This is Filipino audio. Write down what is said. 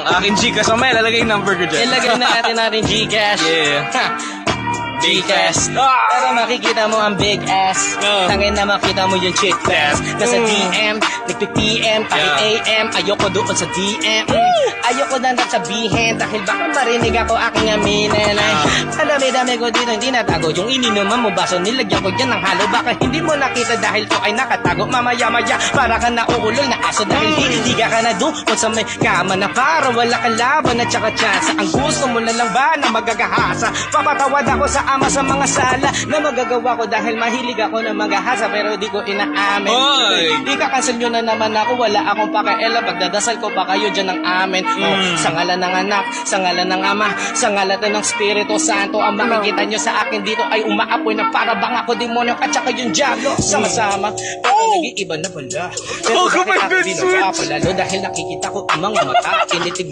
Aking Gcash, mamaya lalagay yung number ko dyan. Ilagay na natin Gcash. Yeah. Gcash. Ah! Pero makikita mo ang big ass. Tangin na makita mo yung chick ass. Nasa DM, nagpi-PM, kahit AM. Ayoko doon sa DM. Ayoko na sabihin dahil baka marinig ako aking aminin. Ang dami-dami ko dito, hindi natago. Yung ininuman mo baso, nilagyan ko dyan ng halo. Baka hindi mo nakita dahil to ay nakatago. Mamaya-maya, para ka nauulol na aso. Dahil hinihiga ka na doon sa may kama na para wala ka laban at saka tsansa. Ang gusto mo na lang ba na magagahasa? Papatawad ako sa ama sa mga sala na magagawa ko dahil mahilig ako na maghahasa pero di ko inaamin. Di ka-cancel nyo na naman ako, wala akong pakialam. Pagdadasal ko pa kayo dyan ng amen. Sa ngalan ng anak, sa ngalan ng ama, sa ngalan ng Espiritu Santo, ang makikita nyo sa akin dito ay umaapoy na para bang ako demonyo at saka yung diablo. Sama-sama, pero nag-iiba na pala. Pero bakit ako binaba pa lalo dahil nakikita ko ang mga mata. Tinitignan